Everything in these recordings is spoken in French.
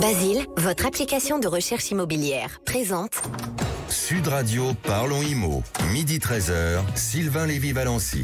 Basile, votre application de recherche immobilière, présente Sud Radio, Parlons Immo, midi 13h, Sylvain Lévy-Valency.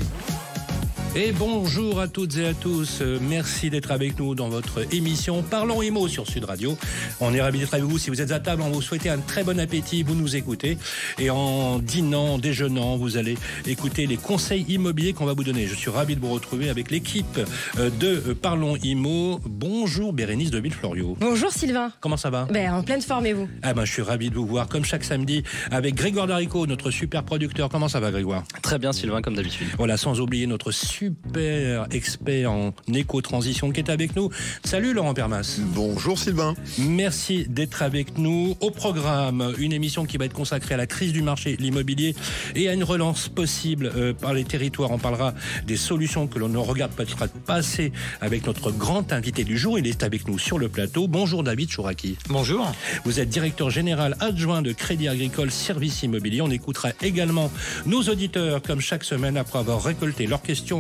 Et bonjour à toutes et à tous, merci d'être avec nous dans votre émission Parlons Immo sur Sud Radio. On est ravis d'être avec vous. Si vous êtes à table, on vous souhaite un très bon appétit, vous nous écoutez. Et en dînant, en déjeunant, vous allez écouter les conseils immobiliers qu'on va vous donner. Je suis ravi de vous retrouver avec l'équipe de Parlons Immo. Bonjour Bérénice de Villefloriot. Bonjour Sylvain. Comment ça va ? En pleine forme, et vous ? Je suis ravi de vous voir comme chaque samedi avec Grégoire Darico, notre super producteur. Comment ça va Grégoire ? Très bien Sylvain, comme d'habitude. Voilà, sans oublier notre super expert en éco-transition qui est avec nous. Salut Laurent Permas. Bonjour Sylvain. Merci d'être avec nous. Au programme, une émission qui va être consacrée à la crise du marché de l'immobilier et à une relance possible par les territoires. On parlera des solutions que l'on ne regarde peut-être pas assez avec notre grand invité du jour. Il est avec nous sur le plateau. Bonjour David Chouraki. Bonjour. Vous êtes directeur général adjoint de Crédit Agricole Services Immobiliers. On écoutera également nos auditeurs comme chaque semaine après avoir récolté leurs questions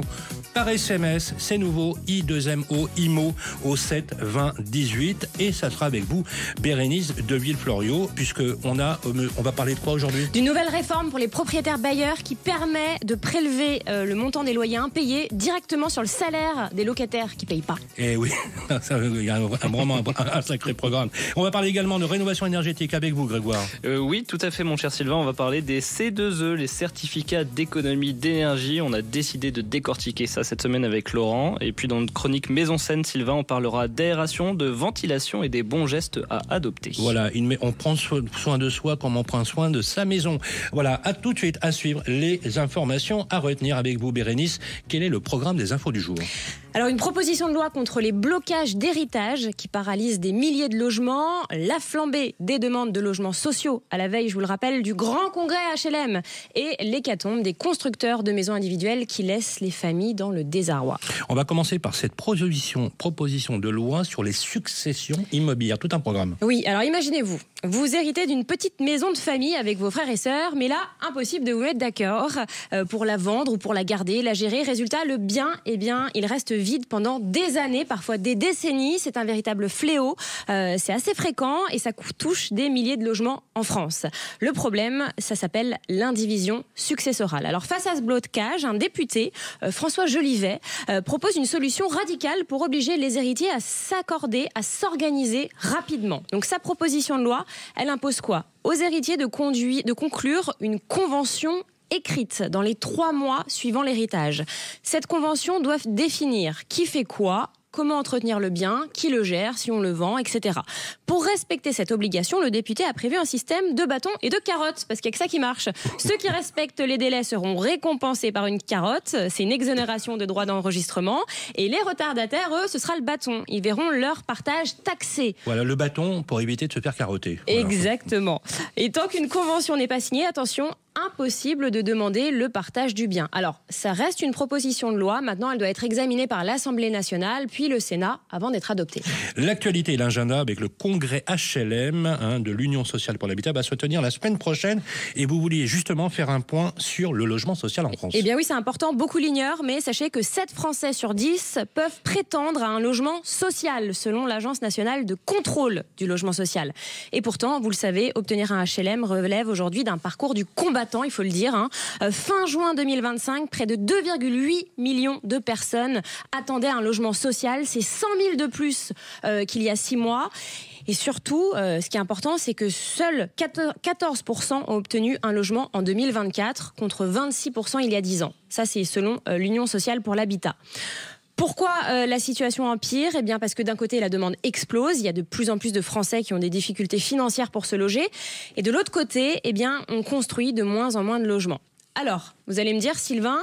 par SMS, c'est nouveau, I2MO, IMO au 7 20 18. Et ça sera avec vous, Bérénice de Villefloriot, puisque on va parler de quoi aujourd'hui ? D'une nouvelle réforme pour les propriétaires bailleurs qui permet de prélever le montant des loyers impayés directement sur le salaire des locataires qui ne payent pas. Eh oui, il y a vraiment un sacré programme. On va parler également de rénovation énergétique avec vous, Grégoire. Oui, tout à fait, mon cher Sylvain. On va parler des C2E, les certificats d'économie d'énergie. On a décidé de décortiquer ça cette semaine avec Laurent. Et puis dans notre chronique Maison Saine, Sylvain, on parlera d'aération, de ventilation et des bons gestes à adopter. Voilà, on prend soin de soi comme on prend soin de sa maison. Voilà, à tout de suite à suivre les informations à retenir avec vous, Bérénice. Quel est le programme des infos du jour ? Alors, une proposition de loi contre les blocages d'héritage qui paralysent des milliers de logements, la flambée des demandes de logements sociaux à la veille, je vous le rappelle, du grand congrès HLM et l'hécatombe des constructeurs de maisons individuelles qui laissent les familles dans le désarroi. On va commencer par cette proposition de loi sur les successions immobilières, tout un programme. Oui, alors imaginez-vous, vous héritez d'une petite maison de famille avec vos frères et sœurs, mais là, impossible de vous mettre d'accord pour la vendre ou pour la garder, la gérer. Résultat, le bien, il reste vide pendant des années, parfois des décennies. C'est un véritable fléau. C'est assez fréquent et ça touche des milliers de logements en France. Le problème, ça s'appelle l'indivision successorale. Alors face à ce blocage, un député, François Jolivet, propose une solution radicale pour obliger les héritiers à s'accorder, à s'organiser rapidement. Donc sa proposition de loi, elle impose quoi ? Aux héritiers de conclure une convention écrite dans les 3 mois suivant l'héritage. Cette convention doit définir qui fait quoi, comment entretenir le bien, qui le gère, si on le vend, etc. Pour respecter cette obligation, le député a prévu un système de bâtons et de carottes, parce qu'il n'y a que ça qui marche. Ceux qui respectent les délais seront récompensés par une carotte, c'est une exonération de droits d'enregistrement, et les retardataires, eux, ce sera le bâton. Ils verront leur partage taxé. Voilà, le bâton pour éviter de se faire carotter. Voilà. Exactement. Et tant qu'une convention n'est pas signée, attention, impossible de demander le partage du bien. Alors, ça reste une proposition de loi. Maintenant, elle doit être examinée par l'Assemblée nationale, puis le Sénat, avant d'être adoptée. L'actualité et l'agenda avec le congrès HLM de l'Union sociale pour l'habitat va se tenir la semaine prochaine. Et vous vouliez justement faire un point sur le logement social en France. Eh bien oui, c'est important. Beaucoup l'ignorent, mais sachez que 7 Français sur 10 peuvent prétendre à un logement social, selon l'Agence nationale de contrôle du logement social. Et pourtant, vous le savez, obtenir un HLM relève aujourd'hui d'un parcours du combattant, il faut le dire. Fin juin 2025, près de 2,8 millions de personnes attendaient un logement social. C'est 100 000 de plus qu'il y a 6 mois. Et surtout, ce qui est important, c'est que seuls 14% ont obtenu un logement en 2024, contre 26% il y a 10 ans. Ça, c'est selon l'Union sociale pour l'habitat. Pourquoi la situation empire ? Eh bien parce que d'un côté, la demande explose. Il y a de plus en plus de Français qui ont des difficultés financières pour se loger. Et de l'autre côté, eh bien, on construit de moins en moins de logements. Alors, vous allez me dire, Sylvain,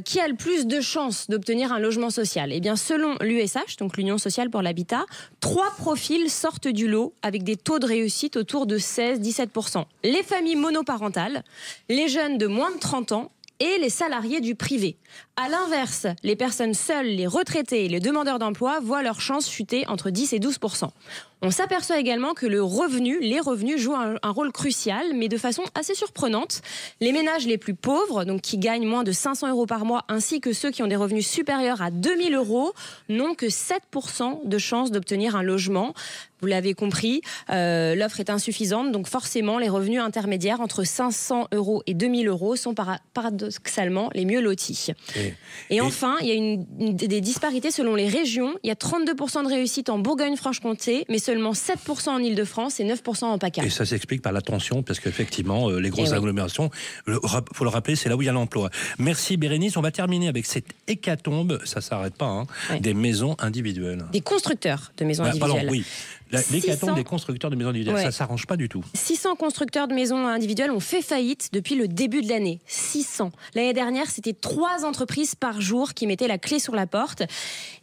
qui a le plus de chances d'obtenir un logement social ? Eh bien, selon l'USH, donc l'Union sociale pour l'habitat, 3 profils sortent du lot avec des taux de réussite autour de 16-17%. Les familles monoparentales, les jeunes de moins de 30 ans et les salariés du privé. À l'inverse, les personnes seules, les retraités et les demandeurs d'emploi voient leurs chances chuter entre 10 et 12%. On s'aperçoit également que les revenus jouent un rôle crucial, mais de façon assez surprenante. Les ménages les plus pauvres, donc qui gagnent moins de 500 € par mois, ainsi que ceux qui ont des revenus supérieurs à 2000 €, n'ont que 7% de chances d'obtenir un logement. Vous l'avez compris, l'offre est insuffisante, donc forcément les revenus intermédiaires entre 500 € et 2000 € sont paradoxalement les mieux lotis. Et enfin, il y a des disparités selon les régions. Il y a 32% de réussite en Bourgogne-Franche-Comté, mais seulement 7% en Île-de-France et 9% en PACA. Et ça s'explique par la tension, parce qu'effectivement, les grosses agglomérations, il faut le rappeler, c'est là où il y a l'emploi. Merci Bérénice, on va terminer avec cette hécatombe, ça ne s'arrête pas, des maisons individuelles. Des constructeurs de maisons individuelles. Pardon, oui. L'hécatombe des constructeurs de maisons individuelles, ça ne s'arrange pas du tout. 600 constructeurs de maisons individuelles ont fait faillite depuis le début de l'année. 600. L'année dernière, c'était 3 entreprises par jour qui mettaient la clé sur la porte.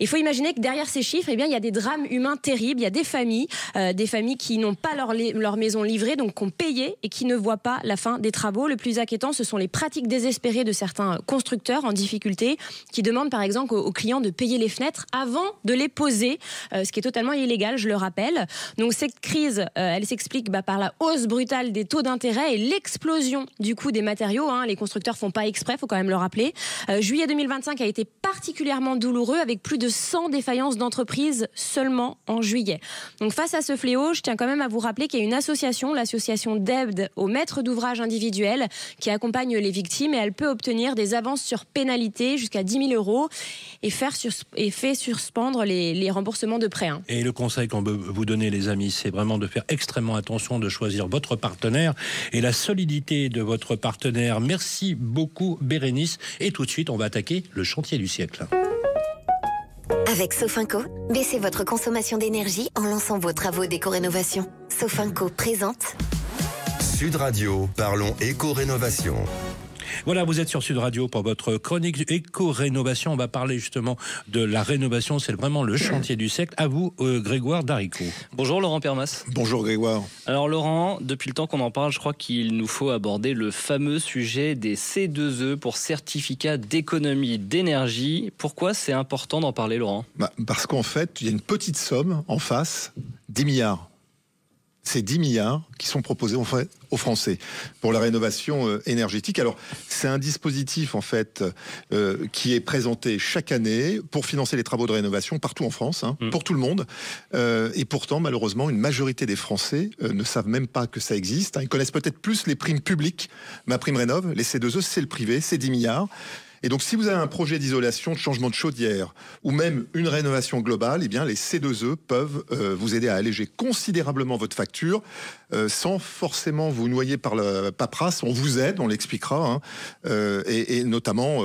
Il faut imaginer que derrière ces chiffres, il y a des drames humains terribles. Il y a des familles qui n'ont pas leur maison livrée, donc qui ont payé et qui ne voient pas la fin des travaux. Le plus inquiétant, ce sont les pratiques désespérées de certains constructeurs en difficulté qui demandent par exemple aux clients de payer les fenêtres avant de les poser, ce qui est totalement illégal, je le rappelle. Donc cette crise, elle s'explique par la hausse brutale des taux d'intérêt et l'explosion du coût des matériaux. Les constructeurs font pas exprès, faut quand même le rappeler. Juillet 2025 a été particulièrement douloureux avec plus de 100 défaillances d'entreprises seulement en juillet. Donc face à ce fléau, je tiens quand même à vous rappeler qu'il y a une association, l'association d'aide aux maîtres d'ouvrage individuels, qui accompagne les victimes et elle peut obtenir des avances sur pénalité jusqu'à 10 000 € et fait suspendre les remboursements de prêts. Et le conseil qu'on veut vous donner, les amis, c'est vraiment de faire extrêmement attention, de choisir votre partenaire et la solidité de votre partenaire. Merci beaucoup Bérénice. Et tout de suite, on va attaquer le chantier du siècle. Avec Sofinco, baissez votre consommation d'énergie en lançant vos travaux d'éco-rénovation. Sofinco présente Sud Radio, parlons éco-rénovation. Voilà, vous êtes sur Sud Radio pour votre chronique éco-rénovation. On va parler justement de la rénovation. C'est vraiment le chantier du siècle. À vous, Grégoire Daricot. Bonjour Laurent Permas. Bonjour Grégoire. Alors Laurent, depuis le temps qu'on en parle, je crois qu'il nous faut aborder le fameux sujet des C2E pour certificat d'économie d'énergie. Pourquoi c'est important d'en parler, Laurent ? Parce qu'en fait, il y a une petite somme en face, 10 milliards. C'est 10 milliards qui sont proposés aux Français pour la rénovation énergétique. Alors, c'est un dispositif en fait qui est présenté chaque année pour financer les travaux de rénovation partout en France, pour tout le monde. Et pourtant, malheureusement, une majorité des Français ne savent même pas que ça existe. Ils connaissent peut-être plus les primes publiques. MaPrimeRénov', les C2E, c'est le privé, c'est 10 milliards. Et donc, si vous avez un projet d'isolation, de changement de chaudière, ou même une rénovation globale, eh bien, les C2E peuvent vous aider à alléger considérablement votre facture, sans forcément vous noyer par la paperasse. On vous aide, on l'expliquera, et notamment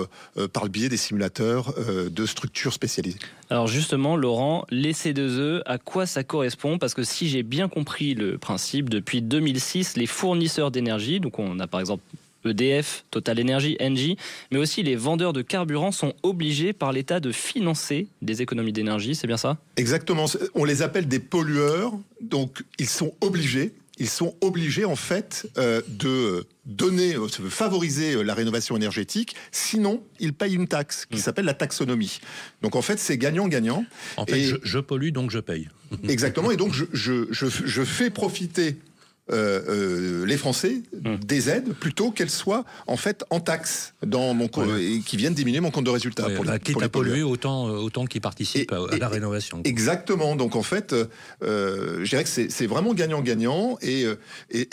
par le biais des simulateurs de structures spécialisées. Alors justement, Laurent, les C2E, à quoi ça correspond ? Parce que si j'ai bien compris le principe, depuis 2006, les fournisseurs d'énergie, donc on a par exemple EDF, Total Energy, Engie, mais aussi les vendeurs de carburant sont obligés par l'État de financer des économies d'énergie, c'est bien ça ? Exactement, on les appelle des pollueurs, donc ils sont obligés en fait de favoriser la rénovation énergétique, sinon ils payent une taxe qui s'appelle la taxonomie. Donc en fait c'est gagnant-gagnant. En fait, je pollue donc je paye. Exactement, et donc je fais profiter les Français des aides plutôt qu'elles soient en fait en taxe dans mon compte et qui viennent diminuer mon compte de résultat. Quitte à polluer autant qu'ils participent à la rénovation. Exactement. Donc en fait, je dirais que c'est vraiment gagnant-gagnant et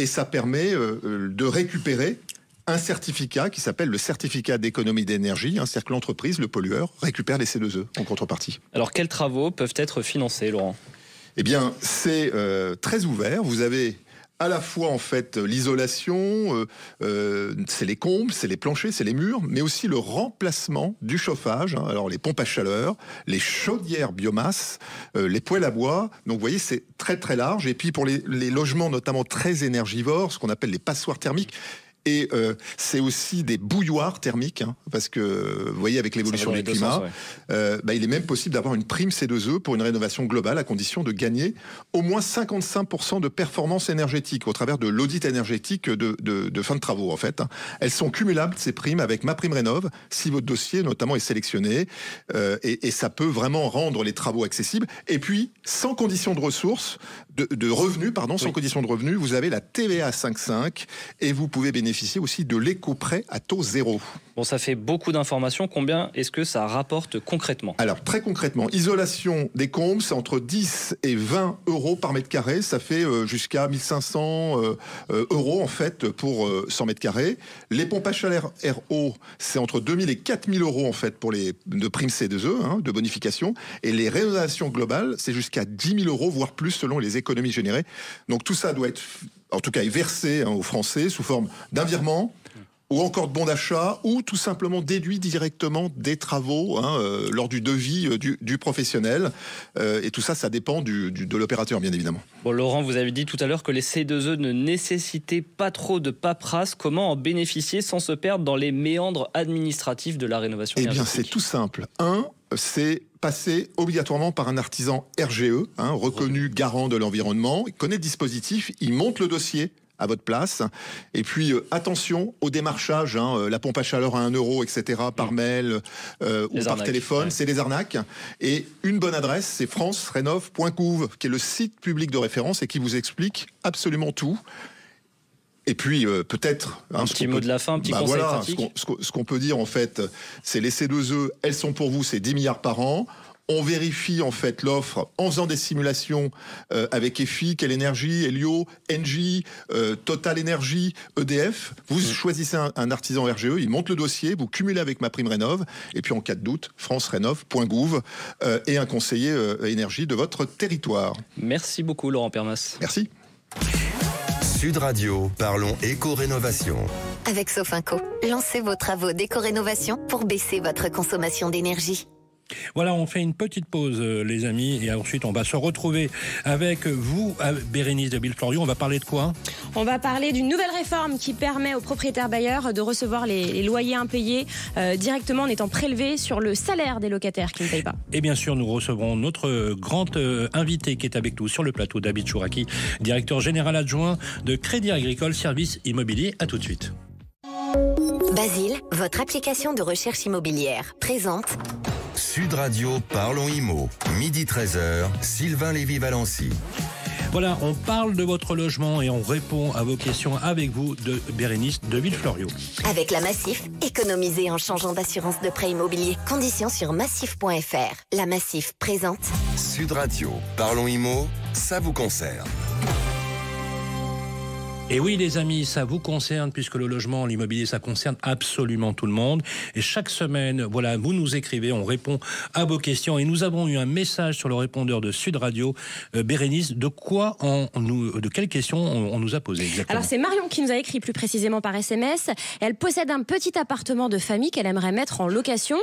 ça permet de récupérer un certificat qui s'appelle le certificat d'économie d'énergie. C'est-à-dire que l'entreprise, le pollueur, récupère les C2E en contrepartie. Alors quels travaux peuvent être financés, Laurent ? Eh bien, c'est très ouvert. Vous avez à la fois en fait l'isolation, c'est les combles, c'est les planchers, c'est les murs, mais aussi le remplacement du chauffage. Alors les pompes à chaleur, les chaudières biomasse, les poêles à bois. Donc vous voyez, c'est très très large. Et puis pour les logements notamment très énergivores, ce qu'on appelle les passoires thermiques. Et c'est aussi des bouilloires thermiques, hein, parce que vous voyez, avec l'évolution du climat, il est même possible d'avoir une prime C2E pour une rénovation globale à condition de gagner au moins 55% de performance énergétique au travers de l'audit énergétique de fin de travaux, en fait. Elles sont cumulables, ces primes, avec MaPrimeRénov', si votre dossier, notamment, est sélectionné. Et ça peut vraiment rendre les travaux accessibles. Et puis, sans condition de ressources, de revenus, sans condition de revenus, vous avez la TVA 5,5 et vous pouvez bénéficier aussi de l'éco-prêt à taux zéro. Bon, ça fait beaucoup d'informations. Combien est-ce que ça rapporte concrètement ? Alors, très concrètement, isolation des combles, c'est entre 10 et 20 euros par mètre carré. Ça fait jusqu'à 1500 euros, en fait, pour 100 mètres carrés. Les pompes à chaleur RO, c'est entre 2000 et 4000 euros, en fait, pour les de primes C2E, de bonification. Et les rénovations globales, c'est jusqu'à 10 000 euros, voire plus, selon les économies générées. Donc, tout ça doit être, en tout cas, est versé aux Français sous forme d'un virement, ou encore de bons d'achat, ou tout simplement déduit directement des travaux lors du devis du professionnel. Et tout ça, ça dépend de l'opérateur, bien évidemment. Bon, Laurent, vous avez dit tout à l'heure que les C2E ne nécessitaient pas trop de paperasse. Comment en bénéficier sans se perdre dans les méandres administratifs de la rénovation énergétique ? Eh bien, c'est tout simple. C'est passer obligatoirement par un artisan RGE, reconnu garant de l'environnement. Il connaît le dispositif, il monte le dossier à votre place. Et puis, attention au démarchage, la pompe à chaleur à 1 euro, etc., par mail ou par téléphone, c'est des arnaques. Et une bonne adresse, c'est francerenov.gouv, qui est le site public de référence et qui vous explique absolument tout. Et puis, peut-être... un petit mot de la fin, un petit conseil pratique. Ce qu'on peut dire, en fait, c'est les C2E, elles sont pour vous, c'est 10 milliards par an. On vérifie en fait l'offre en faisant des simulations avec EFI, Quelle Énergie, Elio, Engie, Total Énergie, EDF. Vous choisissez un artisan RGE, il monte le dossier, vous cumulez avec MaPrimeRénov', et puis en cas de doute, francerenov.gouv et un conseiller énergie de votre territoire. Merci beaucoup Laurent Permas. Merci. Sud Radio, parlons éco-rénovation. Avec Sofinco, lancez vos travaux d'éco-rénovation pour baisser votre consommation d'énergie. Voilà, on fait une petite pause, les amis, et ensuite on va se retrouver avec vous, Bérénice de Villefloriot. On va parler de quoi ? On va parler d'une nouvelle réforme qui permet aux propriétaires bailleurs de recevoir les loyers impayés directement en étant prélevés sur le salaire des locataires qui ne payent pas. Et bien sûr, nous recevrons notre grand invité qui est avec nous sur le plateau, David Chouraki, directeur général adjoint de Crédit Agricole Services Immobiliers. À tout de suite. Basile, votre application de recherche immobilière, présente Sud Radio, parlons IMO. Midi 13h, Sylvain Lévy-Valency. Voilà, on parle de votre logement et on répond à vos questions avec vous, de Bérénice de Villefloriot. Avec la Massif, économisez en changeant d'assurance de prêt immobilier. Conditions sur massif.fr. La Massif présente Sud Radio, parlons IMO, ça vous concerne. Et oui, les amis, ça vous concerne, puisque le logement, l'immobilier, ça concerne absolument tout le monde. Et chaque semaine, voilà, vous nous écrivez, on répond à vos questions. Et nous avons eu un message sur le répondeur de Sud Radio. Bérénice, de quelles questions on nous a posé exactement ? Alors, c'est Marion qui nous a écrit plus précisément par SMS. Elle possède un petit appartement de famille qu'elle aimerait mettre en location.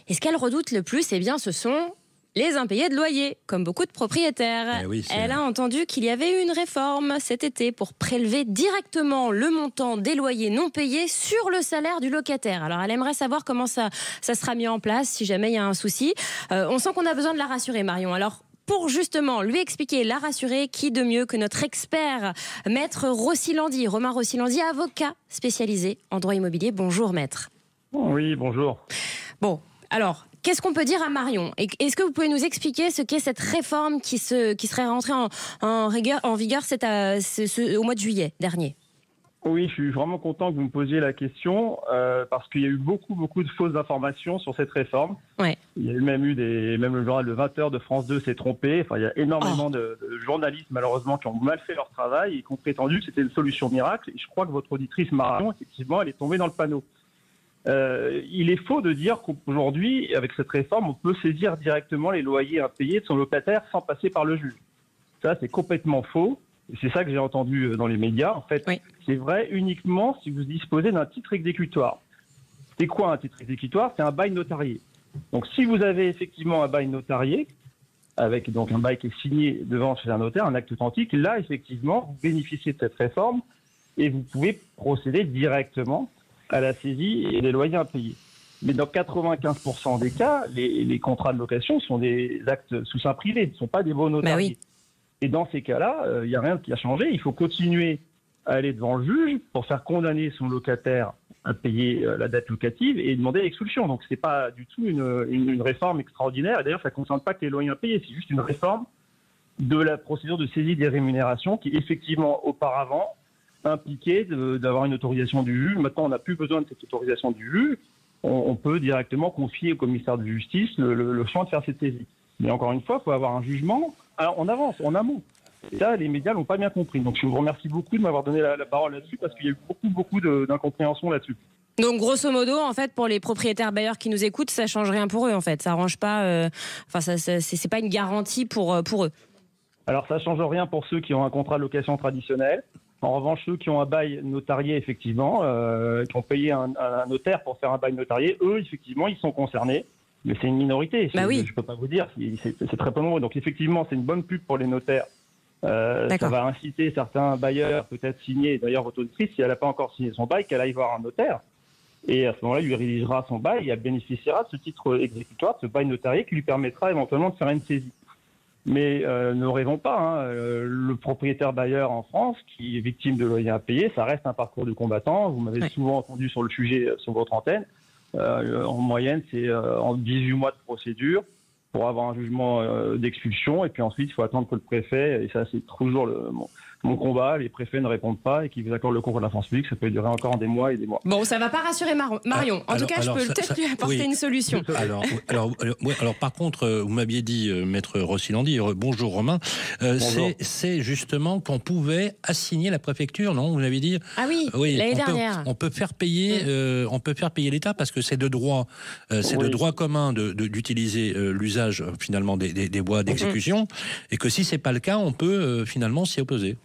Et ce qu'elle redoute le plus, eh bien, ce sont les impayés de loyer, comme beaucoup de propriétaires. Oui, elle a entendu qu'il y avait eu une réforme cet été pour prélever directement le montant des loyers non payés sur le salaire du locataire. Alors, elle aimerait savoir comment ça sera mis en place si jamais il y a un souci. On sent qu'on a besoin de la rassurer, Marion. Alors, pour justement lui expliquer, la rassurer, qui de mieux que notre expert, maître Rossilandi, Romain Rossilandi, avocat spécialisé en droit immobilier. Bonjour, maître. Oui, bonjour. Bon, alors, qu'est-ce qu'on peut dire à Marion ? Est-ce que vous pouvez nous expliquer ce qu'est cette réforme qui serait rentrée en vigueur au mois de juillet dernier ? Oui, je suis vraiment content que vous me posiez la question parce qu'il y a eu beaucoup de fausses informations sur cette réforme. Ouais. Il y a même le journal de 20h de France 2 s'est trompé. Enfin, il y a énormément de journalistes malheureusement qui ont mal fait leur travail et qui ont prétendu que c'était une solution miracle. Et je crois que votre auditrice Marion, effectivement, elle est tombée dans le panneau. Il est faux de dire qu'aujourd'hui, avec cette réforme, on peut saisir directement les loyers impayés de son locataire sans passer par le juge. Ça, c'est complètement faux. Et c'est ça que j'ai entendu dans les médias. En fait, oui. C'est vrai uniquement si vous disposez d'un titre exécutoire. C'est quoi un titre exécutoire ? C'est un bail notarié. Donc, si vous avez effectivement un bail notarié, avec donc un bail qui est signé devant chez un notaire, un acte authentique, là, effectivement, vous bénéficiez de cette réforme et vous pouvez procéder directement à la saisie et les loyers impayés. Mais dans 95% des cas, les contrats de location sont des actes sous seing privé, ne sont pas des baux notariés. Oui. Et dans ces cas-là, il n'y a rien qui a changé. Il faut continuer à aller devant le juge pour faire condamner son locataire à payer la dette locative et demander l'expulsion. Donc, ce n'est pas du tout une réforme extraordinaire. Et d'ailleurs, ça ne concerne pas que les loyers impayés. C'est juste une réforme de la procédure de saisie des rémunérations qui, effectivement, auparavant, impliquait d'avoir une autorisation du juge. Maintenant, on n'a plus besoin de cette autorisation du juge. On peut directement confier au commissaire de justice le soin de faire cette saisie. Mais encore une fois, il faut avoir un jugement en avance, en amont. Et ça, les médias l'ont pas bien compris. Donc, je vous remercie beaucoup de m'avoir donné la parole là-dessus parce qu'il y a eu beaucoup d'incompréhension là-dessus. Donc, grosso modo, en fait, pour les propriétaires bailleurs qui nous écoutent, ça change rien pour eux, en fait. Ça arrange pas. C'est pas une garantie pour eux. Alors, ça change rien pour ceux qui ont un contrat de location traditionnel. En revanche, ceux qui ont un bail notarié, effectivement, qui ont payé un notaire pour faire un bail notarié, eux, effectivement, ils sont concernés. Mais c'est une minorité. Bah oui. Je ne peux pas vous dire. C'est très peu nombreux. Donc, effectivement, c'est une bonne pub pour les notaires. Ça va inciter certains bailleurs, peut-être signer, d'ailleurs votre auditrice, si elle n'a pas encore signé son bail, qu'elle aille voir un notaire. Et à ce moment-là, il lui rédigera son bail et elle bénéficiera de ce titre exécutoire, de ce bail notarié qui lui permettra éventuellement de faire une saisie. Mais ne rêvons pas, le propriétaire bailleur en France qui est victime de loyers impayés, ça reste un parcours du combattant. Vous m'avez souvent entendu sur le sujet sur votre antenne. En moyenne, c'est en 18 mois de procédure pour avoir un jugement d'expulsion. Et puis ensuite, il faut attendre que le préfet, et ça c'est toujours mon combat, les préfets ne répondent pas et qu'ils vous accordent le concours de la France publique, ça peut durer encore des mois et des mois. Bon, ça ne va pas rassurer Marion. En tout cas, je peux peut-être lui apporter une solution. Alors, par contre, vous m'aviez dit, Maître Rossilandi, bonjour Romain, c'est justement qu'on pouvait assigner la préfecture, non? Vous m'avez dit. Ah oui, l'année dernière. On peut faire payer l'État parce que c'est de droit, de droit commun d'utiliser l'usage finalement des voies d'exécution, et que si c'est pas le cas, on peut finalement s'y opposer.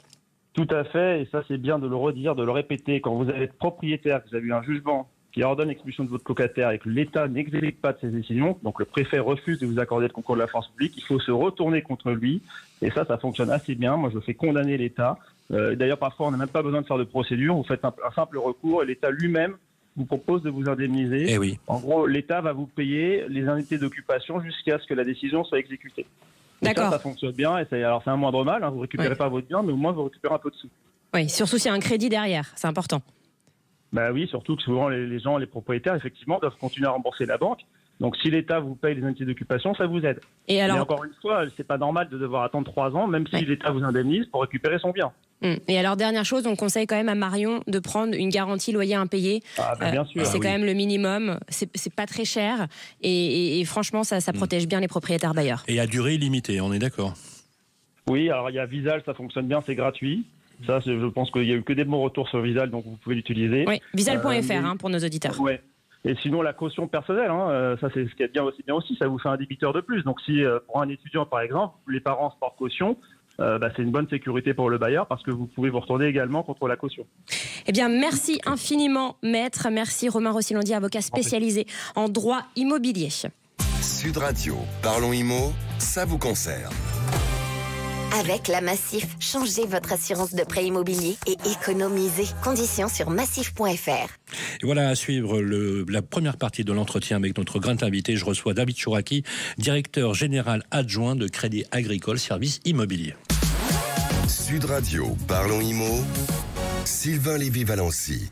Tout à fait, et ça c'est bien de le redire, de le répéter. Quand vous êtes propriétaire, que vous avez eu un jugement qui ordonne l'expulsion de votre locataire et que l'État n'exécute pas de ses décisions, donc le préfet refuse de vous accorder le concours de la France publique, il faut se retourner contre lui. Et ça fonctionne assez bien. Moi, je fais condamner l'État. D'ailleurs, parfois, on n'a même pas besoin de faire de procédure. Vous faites un simple recours et l'État lui-même vous propose de vous indemniser. Eh oui. En gros, l'État va vous payer les indemnités d'occupation jusqu'à ce que la décision soit exécutée. D'accord. Ça fonctionne bien. Et c'est un moindre mal. Vous ne récupérez pas votre bien, mais au moins vous récupérez un peu de sous. Oui, surtout s'il y a un crédit derrière. C'est important. Bah oui, surtout que souvent les gens, les propriétaires, effectivement, doivent continuer à rembourser la banque. Donc si l'État vous paye les indemnités d'occupation, ça vous aide. Et alors, mais encore une fois, c'est pas normal de devoir attendre 3 ans, même si l'État vous indemnise pour récupérer son bien. Et alors, dernière chose, on conseille quand même à Marion de prendre une garantie loyer impayé. Bien sûr. C'est quand même le minimum. C'est pas très cher. Et franchement, ça protège bien les propriétaires bailleurs. Et à durée illimitée, on est d'accord? Oui, alors il y a Visal, ça fonctionne bien, c'est gratuit. Ça, je pense qu'il n'y a eu que des bons retours sur Visal, donc vous pouvez l'utiliser. Oui, visal.fr pour nos auditeurs. Ouais. Et sinon, la caution personnelle, ça c'est ce qui est bien aussi, ça vous fait un débiteur de plus. Donc si pour un étudiant, par exemple, les parents se portent caution, c'est une bonne sécurité pour le bailleur parce que vous pouvez vous retourner également contre la caution. Eh bien, merci infiniment, maître. Merci Romain Rossilandi, avocat spécialisé en droit immobilier. Sud Radio, Parlons Immo, ça vous concerne. Avec la Massif, changez votre assurance de prêt immobilier et économisez. Conditions sur massif.fr. Et voilà, à suivre la première partie de l'entretien avec notre grand invité. Je reçois David Chouraki, directeur général adjoint de Crédit Agricole Services Immobiliers. Sud Radio, Parlons Immo, Sylvain Lévy-Valency.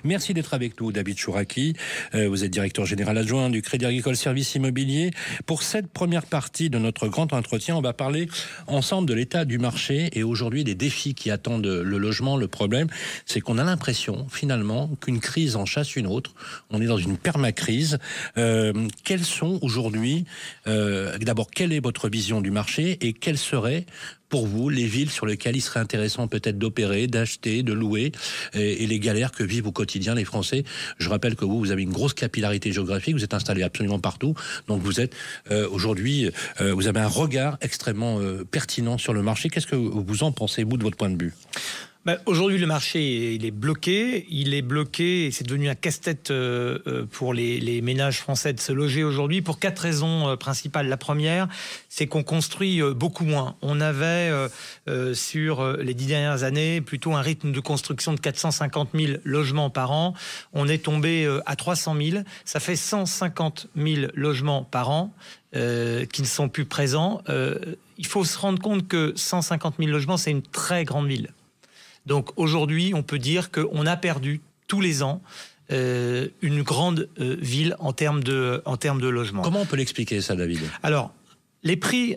Merci d'être avec nous, David Chouraki. Vous êtes directeur général adjoint du Crédit Agricole Services Immobiliers. Pour cette première partie de notre grand entretien, on va parler ensemble de l'état du marché et aujourd'hui des défis qui attendent le logement. Le problème, c'est qu'on a l'impression, finalement, qu'une crise en chasse une autre. On est dans une permacrise. Quelles sont aujourd'hui, d'abord, quelle est votre vision du marché et quelles seraient pour vous, les villes sur lesquelles il serait intéressant peut-être d'opérer, d'acheter, de louer, et les galères que vivent au quotidien les Français? Je rappelle que vous avez une grosse capillarité géographique, vous êtes installé absolument partout, donc vous êtes aujourd'hui, vous avez un regard extrêmement pertinent sur le marché. Qu'est-ce que vous en pensez, vous, de votre point de vue? Aujourd'hui, le marché il est bloqué. Il est bloqué et c'est devenu un casse-tête pour les ménages français de se loger aujourd'hui pour 4 raisons principales. La première, c'est qu'on construit beaucoup moins. On avait sur les 10 dernières années plutôt un rythme de construction de 450 000 logements par an. On est tombé à 300 000. Ça fait 150 000 logements par an qui ne sont plus présents. Il faut se rendre compte que 150 000 logements, c'est une très grande ville. Donc aujourd'hui, on peut dire qu'on a perdu tous les ans une grande ville en termes de logement. Comment on peut l'expliquer ça, David ? Alors, les prix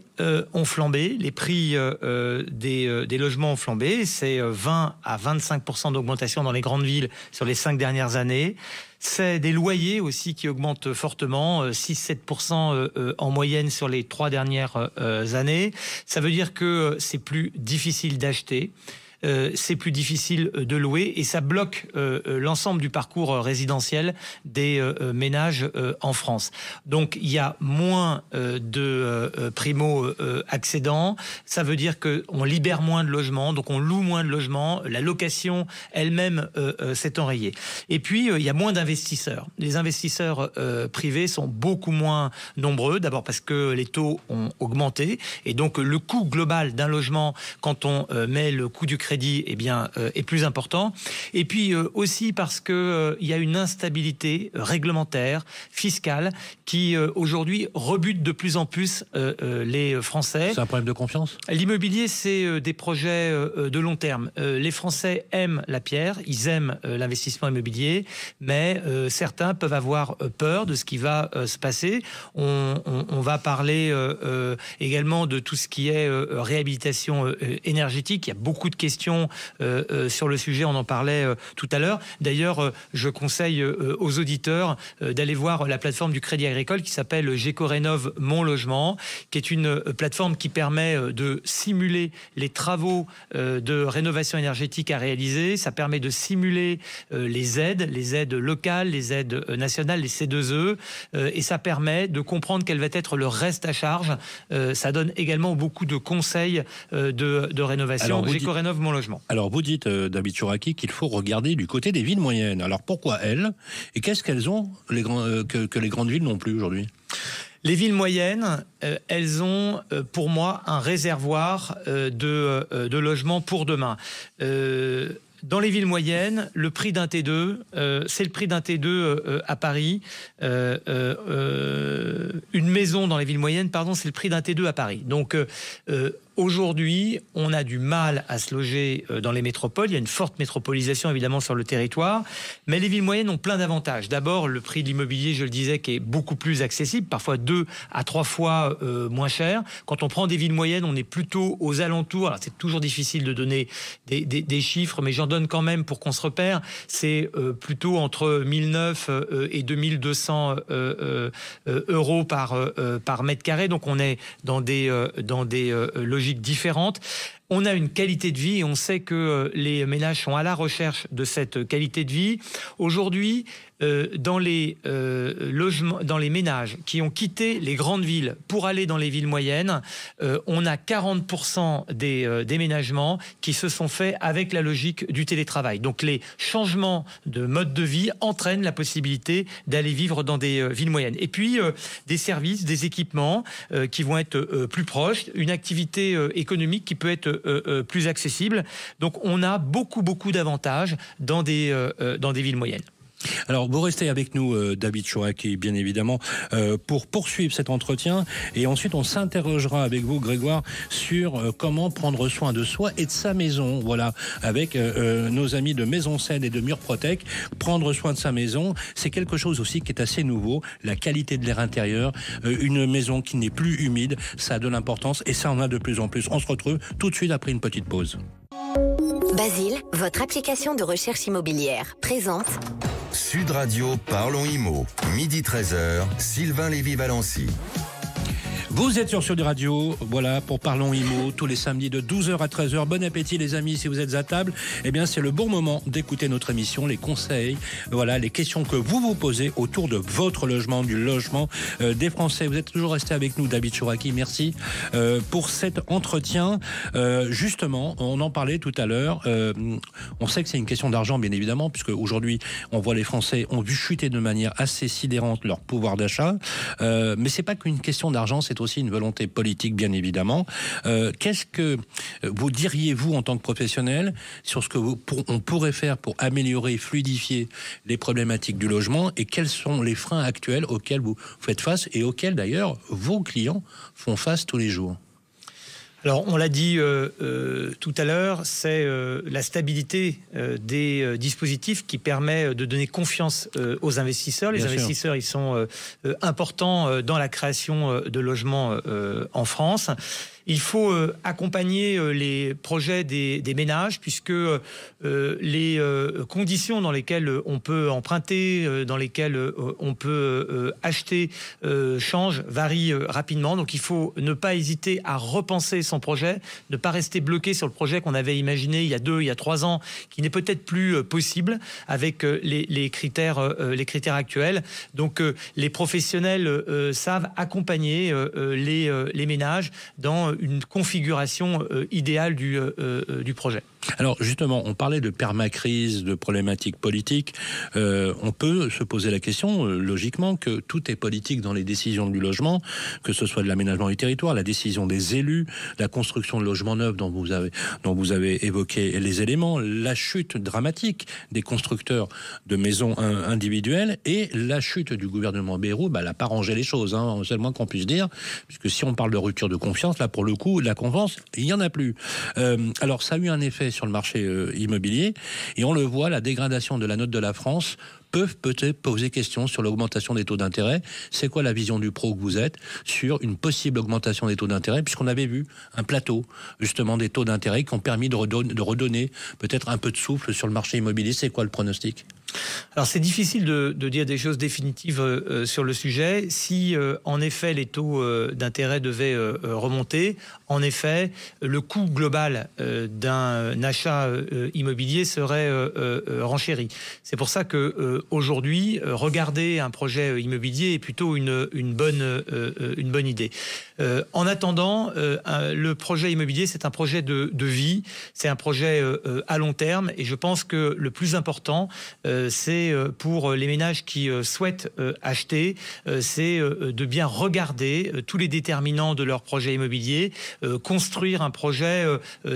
ont flambé, les prix des logements ont flambé. C'est 20 à 25% d'augmentation dans les grandes villes sur les 5 dernières années. C'est des loyers aussi qui augmentent fortement, 6-7% en moyenne sur les 3 dernières années. Ça veut dire que c'est plus difficile d'acheter. C'est plus difficile de louer et ça bloque l'ensemble du parcours résidentiel des ménages en France. Donc il y a moins de primo-accédants, ça veut dire qu'on libère moins de logements, donc on loue moins de logements, la location elle-même s'est enrayée. Et puis il y a moins d'investisseurs. Les investisseurs privés sont beaucoup moins nombreux, d'abord parce que les taux ont augmenté et donc le coût global d'un logement, quand on met le coût du crédit, est plus important. Et puis aussi parce que il y a une instabilité réglementaire, fiscale, qui aujourd'hui rebute de plus en plus les Français. C'est un problème de confiance ? L'immobilier, c'est des projets de long terme. Les Français aiment la pierre, ils aiment l'investissement immobilier, mais certains peuvent avoir peur de ce qui va se passer. On va parler également de tout ce qui est réhabilitation énergétique. Il y a beaucoup de questions sur le sujet, on en parlait tout à l'heure. D'ailleurs, je conseille aux auditeurs d'aller voir la plateforme du Crédit Agricole qui s'appelle Gécorénov Mon Logement, qui est une plateforme qui permet de simuler les travaux de rénovation énergétique à réaliser. Ça permet de simuler les aides locales, les aides nationales, les C2E, et ça permet de comprendre quel va être le reste à charge. Ça donne également beaucoup de conseils de rénovation. Gécorénov Mon Logement. Alors vous dites, David Chouraqui, qu'il faut regarder du côté des villes moyennes. Alors pourquoi elles ? Et qu'est-ce qu'elles ont que les grandes villes n'ont plus aujourd'hui ? Les villes moyennes, elles ont, pour moi, un réservoir de logements pour demain. Dans les villes moyennes, le prix d'un T2, c'est le prix d'un T2 à Paris. Une maison dans les villes moyennes, c'est le prix d'un T2 à Paris. Donc, aujourd'hui, on a du mal à se loger dans les métropoles. Il y a une forte métropolisation, évidemment, sur le territoire. Mais les villes moyennes ont plein d'avantages. D'abord, le prix de l'immobilier, je le disais, qui est beaucoup plus accessible, parfois 2 à 3 fois moins cher. Quand on prend des villes moyennes, on est plutôt aux alentours. Alors, c'est toujours difficile de donner des chiffres, mais j'en donne quand même pour qu'on se repère. C'est plutôt entre 1009 et 2200 euros par mètre carré. Donc, on est dans des logiques différentes. On a une qualité de vie et on sait que les ménages sont à la recherche de cette qualité de vie. Aujourd'hui, dans les logements, dans les ménages qui ont quitté les grandes villes pour aller dans les villes moyennes, on a 40% des déménagements qui se sont faits avec la logique du télétravail. Donc les changements de mode de vie entraînent la possibilité d'aller vivre dans des villes moyennes. Et puis des services, des équipements qui vont être plus proches, une activité économique qui peut être plus accessible. Donc on a beaucoup d'avantages dans des villes moyennes. Alors, vous restez avec nous, David Chouraqui, bien évidemment, pour poursuivre cet entretien. Et ensuite, on s'interrogera avec vous, Grégoire, sur comment prendre soin de soi et de sa maison. Voilà, avec nos amis de Maison Saine et de Murprotec. Prendre soin de sa maison, c'est quelque chose aussi qui est assez nouveau. La qualité de l'air intérieur, une maison qui n'est plus humide, ça a de l'importance et ça en a de plus en plus. On se retrouve tout de suite après une petite pause. Basile, votre application de recherche immobilière, présente Sud Radio, Parlons Immo, midi 13h, Sylvain Lévy-Valency. Vous êtes sur Sud Radio, voilà, pour Parlons IMO, tous les samedis de 12h à 13h. Bon appétit les amis, si vous êtes à table. Eh bien, c'est le bon moment d'écouter notre émission, les conseils, voilà, les questions que vous vous posez autour de votre logement, du logement des Français. Vous êtes toujours resté avec nous, David Chouraki, merci pour cet entretien. Justement, on en parlait tout à l'heure, on sait que c'est une question d'argent, bien évidemment, puisque aujourd'hui, on voit les Français ont vu chuter de manière assez sidérante leur pouvoir d'achat. Mais c'est pas qu'une question d'argent, c'est aussi une volonté politique, bien évidemment. Qu'est-ce que vous diriez, vous, en tant que professionnel, sur ce que on pourrait faire pour améliorer, fluidifier les problématiques du logement, et quels sont les freins actuels auxquels vous faites face et auxquels, d'ailleurs, vos clients font face tous les jours? Alors, on l'a dit tout à l'heure, c'est la stabilité des dispositifs qui permet de donner confiance aux investisseurs. Les investisseurs, ils sont importants dans la création de logements en France. Il faut accompagner les projets des ménages, puisque les conditions dans lesquelles on peut emprunter, dans lesquelles on peut acheter, changent, varient rapidement. Donc il faut ne pas hésiter à repenser son projet, ne pas rester bloqué sur le projet qu'on avait imaginé il y a 2, il y a 3 ans, qui n'est peut-être plus possible avec les critères actuels. Donc les professionnels savent accompagner les ménages dans une configuration idéale du projet. Alors justement, on parlait de permacrise, de problématiques politiques. On peut se poser la question, logiquement, que tout est politique dans les décisions du logement, que ce soit de l'aménagement du territoire, la décision des élus, la construction de logements neufs dont vous avez évoqué les éléments, la chute dramatique des constructeurs de maisons individuelles et la chute du gouvernement Bayrou, n'a pas rangé les choses, c'est le moins qu'on puisse dire, puisque si on parle de rupture de confiance, là pour le coup, la confiance, il n'y en a plus. Alors ça a eu un effet sur le marché immobilier, et on le voit, la dégradation de la note de la France peuvent peut-être poser question sur l'augmentation des taux d'intérêt. C'est quoi la vision du pro que vous êtes sur une possible augmentation des taux d'intérêt, puisqu'on avait vu un plateau justement des taux d'intérêt qui ont permis de redonner peut-être un peu de souffle sur le marché immobilier. C'est quoi le pronostic ? Alors c'est difficile de dire des choses définitives sur le sujet. Si en effet les taux d'intérêt devaient remonter, en effet le coût global d'un achat immobilier serait renchéri. C'est pour ça que aujourd'hui regarder un projet immobilier est plutôt une bonne idée. En attendant, le projet immobilier, c'est un projet de vie, c'est un projet à long terme, et je pense que le plus important, c'est pour les ménages qui souhaitent acheter, c'est de bien regarder tous les déterminants de leur projet immobilier. Construire un projet,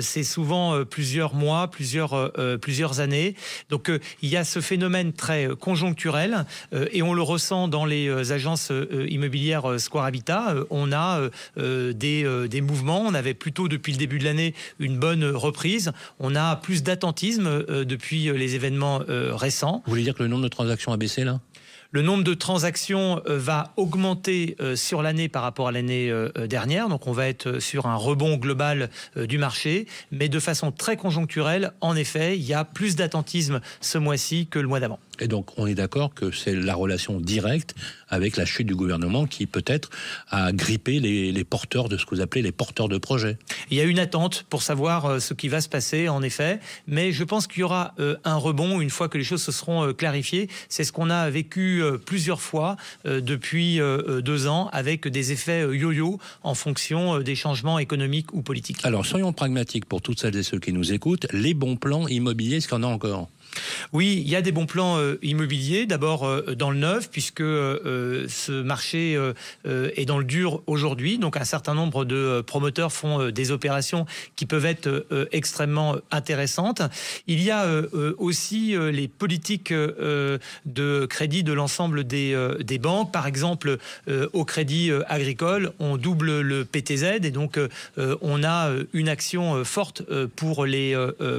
c'est souvent plusieurs mois, plusieurs années. Donc il y a ce phénomène très conjoncturel, et on le ressent dans les agences immobilières Square Habitat. On a des mouvements. On avait plutôt depuis le début de l'année une bonne reprise. On a plus d'attentisme depuis les événements récents. Vous voulez dire que le nombre de transactions a baissé là ? Le nombre de transactions va augmenter sur l'année par rapport à l'année dernière. Donc on va être sur un rebond global du marché, mais de façon très conjoncturelle. En effet, il y a plus d'attentisme ce mois-ci que le mois d'avant. Et donc, on est d'accord que c'est la relation directe avec la chute du gouvernement qui, peut-être, a grippé les porteurs de ce que vous appelez les porteurs de projets. Il y a une attente pour savoir ce qui va se passer, en effet. Mais je pense qu'il y aura un rebond une fois que les choses se seront clarifiées. C'est ce qu'on a vécu plusieurs fois depuis 2 ans, avec des effets yo-yo en fonction des changements économiques ou politiques. Alors, soyons pragmatiques pour toutes celles et ceux qui nous écoutent. Les bons plans immobiliers, est-ce qu'il y en a encore ? Oui, il y a des bons plans immobiliers, d'abord dans le neuf, puisque ce marché est dans le dur aujourd'hui. Donc un certain nombre de promoteurs font des opérations qui peuvent être extrêmement intéressantes. Il y a aussi les politiques de crédit de l'ensemble des banques. Par exemple, au crédit agricole, on double le PTZ, et donc on a une action forte pour les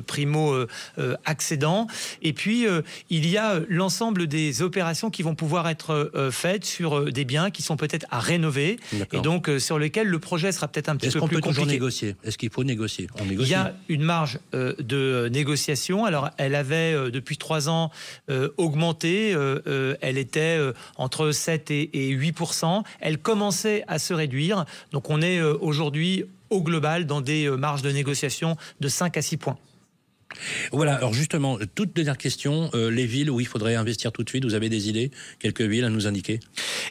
primo-accédants. Et puis, il y a l'ensemble des opérations qui vont pouvoir être faites sur des biens qui sont peut-être à rénover et donc sur lesquels le projet sera peut-être un petit peu plus compliqué. Est-ce qu'on peut toujours négocier ? Est-ce qu'il faut négocier ? On négocie. Il y a une marge de négociation. Alors, elle avait depuis 3 ans augmenté. Elle était entre 7 et 8%. Elle commençait à se réduire. Donc, on est aujourd'hui au global dans des marges de négociation de 5 à 6 points. Voilà, alors justement, toute dernière question, les villes où il faudrait investir tout de suite, vous avez des idées? Quelques villes à nous indiquer?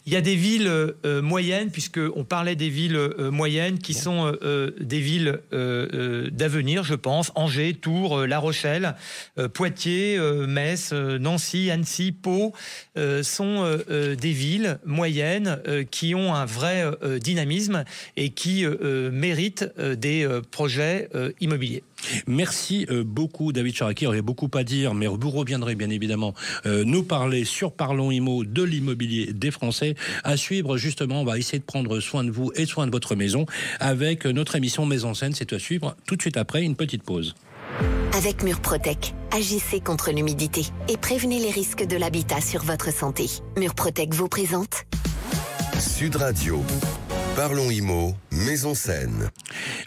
Il y a des villes moyennes, puisqu'on parlait des villes moyennes, qui sont des villes d'avenir, je pense. Angers, Tours, La Rochelle, Poitiers, Metz, Nancy, Annecy, Pau sont des villes moyennes qui ont un vrai dynamisme et qui méritent des projets immobiliers. Merci beaucoup David Charaki. Il y a beaucoup à dire, mais vous reviendrez bien évidemment nous parler sur Parlons Immo de l'immobilier des Français. À suivre justement, on va essayer de prendre soin de vous et soin de votre maison avec notre émission Maison Saine. C'est à suivre tout de suite après une petite pause. Avec Murprotec, agissez contre l'humidité et prévenez les risques de l'habitat sur votre santé. Murprotec vous présente Sud Radio. Parlons Immo, Maison Saine.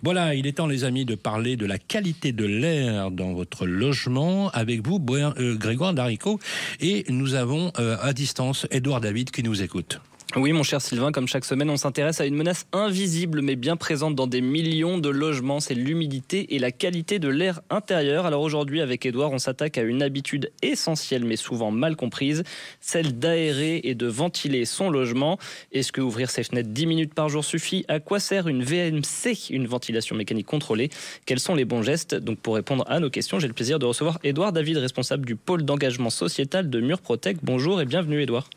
Voilà, il est temps les amis de parler de la qualité de l'air dans votre logement avec vous, Grégoire Darico, et nous avons à distance Édouard David qui nous écoute. Oui, mon cher Sylvain, comme chaque semaine, on s'intéresse à une menace invisible mais bien présente dans des millions de logements, c'est l'humidité et la qualité de l'air intérieur. Alors aujourd'hui, avec Édouard, on s'attaque à une habitude essentielle mais souvent mal comprise, celle d'aérer et de ventiler son logement. Est-ce que ouvrir ses fenêtres 10 minutes par jour suffit? À quoi sert une VMC, une ventilation mécanique contrôlée? Quels sont les bons gestes? Donc pour répondre à nos questions, j'ai le plaisir de recevoir Édouard David, responsable du pôle d'engagement sociétal de Murprotec. Bonjour et bienvenue Édouard.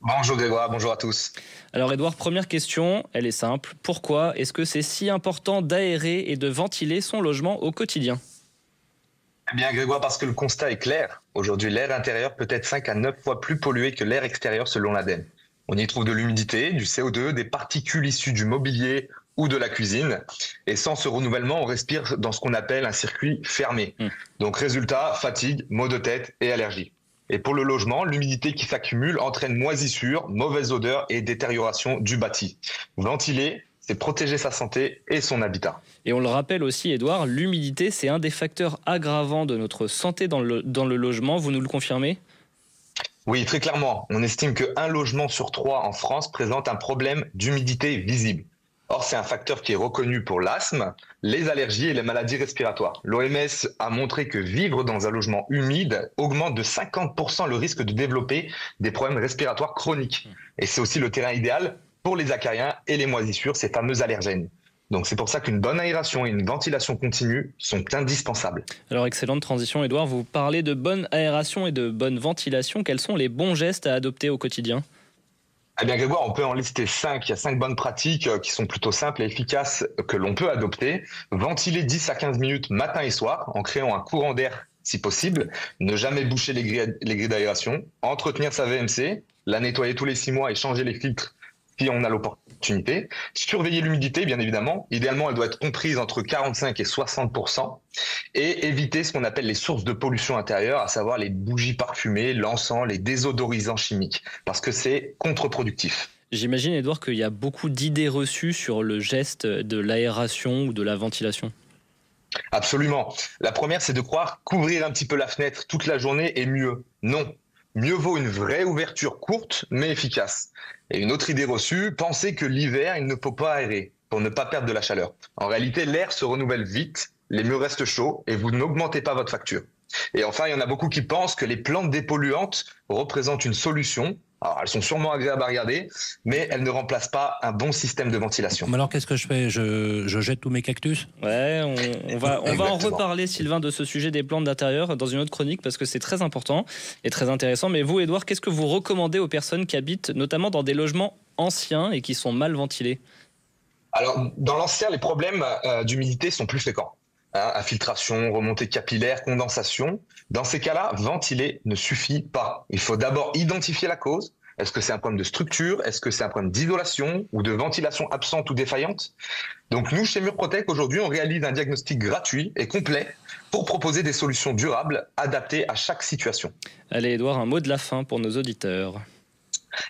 Bonjour Grégoire, bonjour à tous. Alors Édouard, première question, elle est simple. Pourquoi est-ce que c'est si important d'aérer et de ventiler son logement au quotidien? Eh bien Grégoire, parce que le constat est clair. Aujourd'hui, l'air intérieur peut être 5 à 9 fois plus pollué que l'air extérieur selon l'ADEME. On y trouve de l'humidité, du CO2, des particules issues du mobilier ou de la cuisine. Et sans ce renouvellement, on respire dans ce qu'on appelle un circuit fermé. Donc résultat, fatigue, maux de tête et allergies. Et pour le logement, l'humidité qui s'accumule entraîne moisissure, mauvaise odeur et détérioration du bâti. Ventiler, c'est protéger sa santé et son habitat. Et on le rappelle aussi, Édouard, l'humidité, c'est un des facteurs aggravants de notre santé dans le logement. Vous nous le confirmez ? Oui, très clairement. On estime qu'un logement sur 3 en France présente un problème d'humidité visible. Or, c'est un facteur qui est reconnu pour l'asthme, les allergies et les maladies respiratoires. L'OMS a montré que vivre dans un logement humide augmente de 50% le risque de développer des problèmes respiratoires chroniques. Et c'est aussi le terrain idéal pour les acariens et les moisissures, ces fameux allergènes. Donc c'est pour ça qu'une bonne aération et une ventilation continue sont indispensables. Alors excellente transition Édouard, vous parlez de bonne aération et de bonne ventilation. Quels sont les bons gestes à adopter au quotidien ? Eh bien Grégoire, on peut en lister 5. Il y a 5 bonnes pratiques qui sont plutôt simples et efficaces que l'on peut adopter. Ventiler 10 à 15 minutes matin et soir en créant un courant d'air si possible. Ne jamais boucher les grilles d'aération. Entretenir sa VMC, la nettoyer tous les 6 mois et changer les filtres si on a l'opportunité. Surveiller l'humidité, bien évidemment. Idéalement, elle doit être comprise entre 45 et 60%. Et éviter ce qu'on appelle les sources de pollution intérieure, à savoir les bougies parfumées, l'encens, les désodorisants chimiques, parce que c'est contre-productif. J'imagine, Édouard, qu'il y a beaucoup d'idées reçues sur le geste de l'aération ou de la ventilation. Absolument. La première, c'est de croire qu'ouvrir un petit peu la fenêtre toute la journée est mieux. Non. Mieux vaut une vraie ouverture courte, mais efficace. Et une autre idée reçue, penser que l'hiver, il ne faut pas aérer pour ne pas perdre de la chaleur. En réalité, l'air se renouvelle vite, les murs restent chauds et vous n'augmentez pas votre facture. Et enfin, il y en a beaucoup qui pensent que les plantes dépolluantes représentent une solution. Alors, elles sont sûrement agréables à regarder, mais elles ne remplacent pas un bon système de ventilation. Mais alors, qu'est-ce que je fais? Je jette tous mes cactus? Ouais, on va en reparler, Sylvain, de ce sujet des plantes d'intérieur dans une autre chronique, parce que c'est très important et très intéressant. Mais vous, Édouard, qu'est-ce que vous recommandez aux personnes qui habitent notamment dans des logements anciens et qui sont mal ventilés? Alors, dans l'ancien, les problèmes d'humidité sont plus fréquents. Infiltration, remontée capillaire, condensation. Dans ces cas-là, ventiler ne suffit pas. Il faut d'abord identifier la cause, Est-ce que c'est un problème de structure? Est-ce que c'est un problème d'isolation ou de ventilation absente ou défaillante? Donc nous, chez Murprotec, aujourd'hui, on réalise un diagnostic gratuit et complet pour proposer des solutions durables adaptées à chaque situation. Allez, Édouard, un mot de la fin pour nos auditeurs.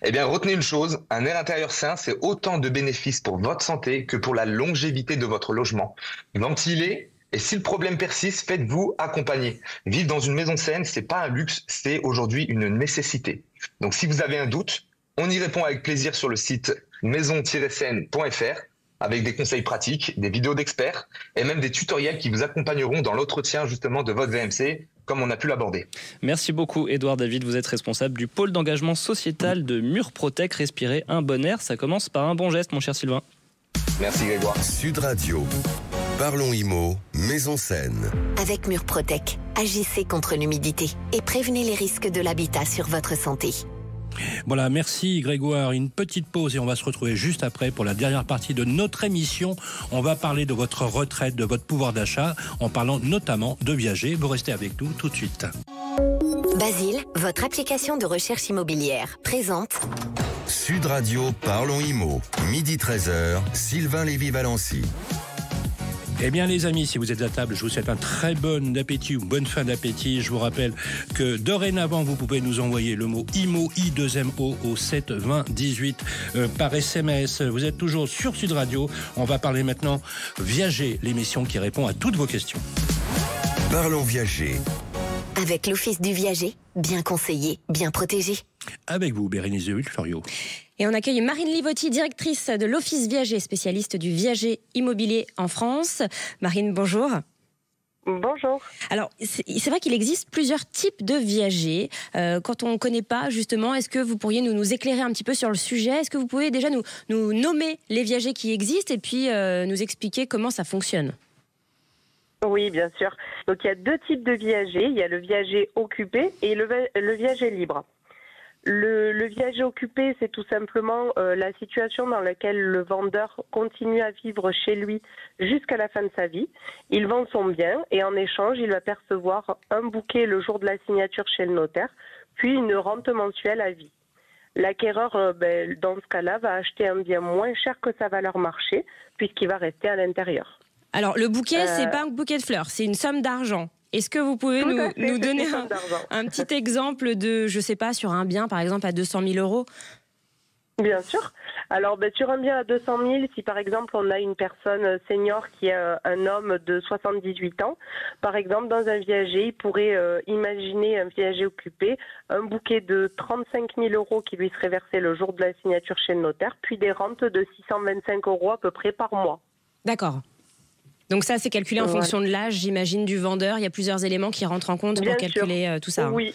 Eh bien, retenez une chose, un air intérieur sain, c'est autant de bénéfices pour votre santé que pour la longévité de votre logement. Ventilez, et si le problème persiste, faites-vous accompagner. Vivre dans une maison saine, c'est pas un luxe, c'est aujourd'hui une nécessité. Donc si vous avez un doute, on y répond avec plaisir sur le site maison-saine.fr avec des conseils pratiques, des vidéos d'experts et même des tutoriels qui vous accompagneront dans l'entretien justement de votre VMC, comme on a pu l'aborder. Merci beaucoup Édouard David, vous êtes responsable du pôle d'engagement sociétal de Murprotec. Respirer un bon air, ça commence par un bon geste, mon cher Sylvain. Merci Grégoire. Sud Radio. Parlons IMO, Maison Saine. Avec Murprotec, agissez contre l'humidité et prévenez les risques de l'habitat sur votre santé. Voilà, merci Grégoire. Une petite pause et on va se retrouver juste après pour la dernière partie de notre émission. On va parler de votre retraite, de votre pouvoir d'achat, en parlant notamment de Viager. Vous restez avec nous tout de suite. Basile, votre application de recherche immobilière, présente Sud Radio, Parlons IMO, midi 13h, Sylvain Lévy-Valency. Eh bien les amis, si vous êtes à table, je vous souhaite un très bon appétit ou bonne fin d'appétit. Je vous rappelle que dorénavant, vous pouvez nous envoyer le mot IMO, I2MO au 7 20 18 par SMS. Vous êtes toujours sur Sud Radio. On va parler maintenant Viager, l'émission qui répond à toutes vos questions. Parlons Viager. avec l'Office du Viager, bien conseillé, bien protégé. Avec vous, Bérénice Hull-Furiot. Et on accueille Marine Livotti, directrice de l'Office Viager, spécialiste du viager immobilier en France. Marine, bonjour. Bonjour. Alors, c'est vrai qu'il existe plusieurs types de viagers. Quand on ne connaît pas, justement, est-ce que vous pourriez nous éclairer un petit peu sur le sujet ? Est-ce que vous pouvez déjà nous nommer les viagers qui existent et puis nous expliquer comment ça fonctionne ? Oui, bien sûr. Donc, il y a deux types de viagers. Il y a le viager occupé et le viager libre. Le viager occupé, c'est tout simplement la situation dans laquelle le vendeur continue à vivre chez lui jusqu'à la fin de sa vie. Il vend son bien et en échange, il va percevoir un bouquet le jour de la signature chez le notaire, puis une rente mensuelle à vie. L'acquéreur, dans ce cas-là, va acheter un bien moins cher que sa valeur marché, puisqu'il va rester à l'intérieur. Alors, le bouquet, c'est pas un bouquet de fleurs, c'est une somme d'argent. Est-ce que vous pouvez nous donner un petit exemple de, je sais pas, sur un bien, par exemple, à 200 000 euros ? Bien sûr. Alors, sur un bien à 200 000, si par exemple on a une personne senior qui est un homme de 78 ans, par exemple, dans un viager, il pourrait imaginer un viager occupé, un bouquet de 35 000 euros qui lui serait versé le jour de la signature chez le notaire, puis des rentes de 625 euros à peu près par mois. D'accord. Donc ça, c'est calculé en fonction de l'âge, j'imagine, du vendeur. Il y a plusieurs éléments qui rentrent en compte pour calculer tout ça. Oui.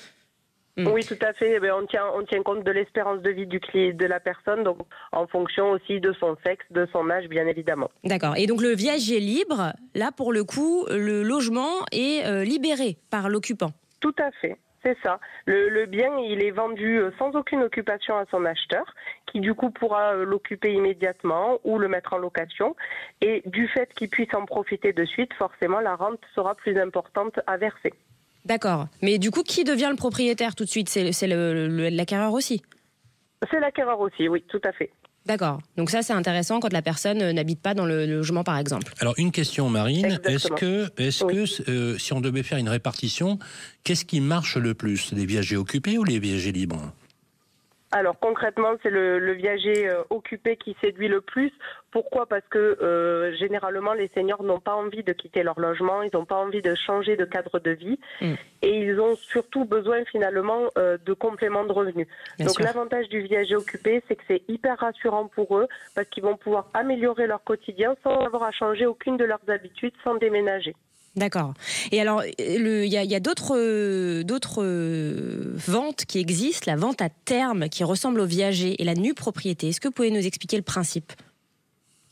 Oui, tout à fait. On tient compte de l'espérance de vie de la personne, donc en fonction aussi de son sexe, de son âge, bien évidemment. D'accord. Et donc le viager libre, là, pour le coup, le logement est libéré par l'occupant. Tout à fait. C'est ça. Le bien, il est vendu sans aucune occupation à son acheteur, qui du coup pourra l'occuper immédiatement ou le mettre en location. Et du fait qu'il puisse en profiter de suite, forcément, la rente sera plus importante à verser. D'accord. Mais du coup, qui devient le propriétaire tout de suite ? C'est l'acquéreur aussi ? C'est l'acquéreur aussi, oui, tout à fait. D'accord. Donc ça, c'est intéressant quand la personne n'habite pas dans le logement, par exemple. Alors, une question, Marine. Exactement. Est-ce que si on devait faire une répartition, qu'est-ce qui marche le plus ? Les viagers occupés ou les viagers libres ? Alors concrètement, c'est le viager occupé qui séduit le plus. Pourquoi ? Parce que généralement, les seniors n'ont pas envie de quitter leur logement, ils n'ont pas envie de changer de cadre de vie et ils ont surtout besoin finalement de compléments de revenus. Donc l'avantage du viager occupé, c'est que c'est hyper rassurant pour eux parce qu'ils vont pouvoir améliorer leur quotidien sans avoir à changer aucune de leurs habitudes, sans déménager. D'accord. Et alors, il y a d'autres ventes qui existent, la vente à terme qui ressemble au viager et la nue propriété. Est-ce que vous pouvez nous expliquer le principe ?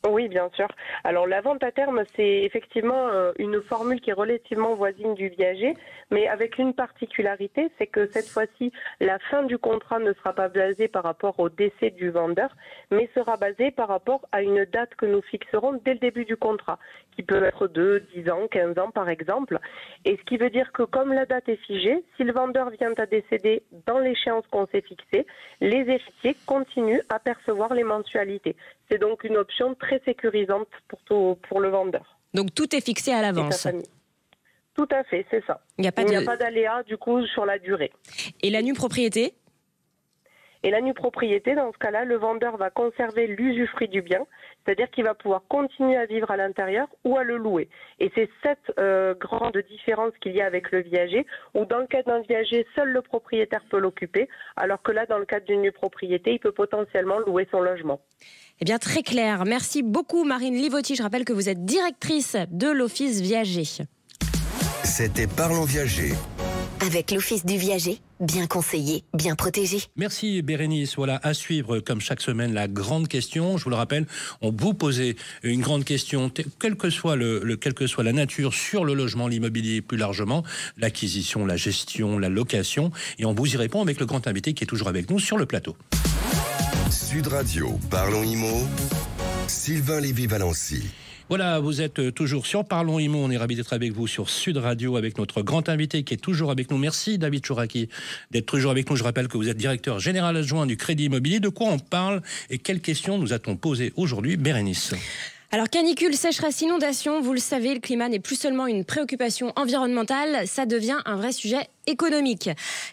Oui, bien sûr. Alors la vente à terme, c'est effectivement une formule qui est relativement voisine du viager, mais avec une particularité, c'est que cette fois-ci, la fin du contrat ne sera pas basée par rapport au décès du vendeur, mais sera basée par rapport à une date que nous fixerons dès le début du contrat, qui peut être de 10 ans, 15 ans par exemple. Et ce qui veut dire que comme la date est figée, si le vendeur vient à décéder dans l'échéance qu'on s'est fixée, les héritiers continuent à percevoir les mensualités. C'est donc une option très sécurisante pour le vendeur. Donc tout est fixé à l'avance. Tout à fait, c'est ça. Il n'y a pas d'aléa du coup sur la durée. Et la nue propriété ? Et la nue propriété, dans ce cas-là, le vendeur va conserver l'usufruit du bien, c'est-à-dire qu'il va pouvoir continuer à vivre à l'intérieur ou à le louer. Et c'est cette grande différence qu'il y a avec le viager, où dans le cas d'un viager, seul le propriétaire peut l'occuper, alors que là, dans le cadre d'une nue propriété, il peut potentiellement louer son logement. Eh bien, très clair. Merci beaucoup, Marine Livotti. Je rappelle que vous êtes directrice de l'Office Viager. C'était Parlons Viager. Avec l'Office du Viager, bien conseillé, bien protégé. Merci Bérénice. Voilà, à suivre comme chaque semaine la grande question. Je vous le rappelle, on vous posait une grande question, quelle que soit la nature, sur le logement, l'immobilier plus largement, l'acquisition, la gestion, la location, et on vous y répond avec le grand invité qui est toujours avec nous sur le plateau. Sud Radio, Parlons Immo, Sylvain Lévy-Valency. Voilà, vous êtes toujours sur Parlons Immo. On est ravis d'être avec vous sur Sud Radio avec notre grand invité qui est toujours avec nous. Merci David Chouraki d'être toujours avec nous. Je rappelle que vous êtes directeur général adjoint du Crédit Immobilier. De quoi on parle et quelles questions nous a-t-on posées aujourd'hui, Bérénice ? Alors canicule, sécheresse, inondation, vous le savez, le climat n'est plus seulement une préoccupation environnementale, ça devient un vrai sujet économique.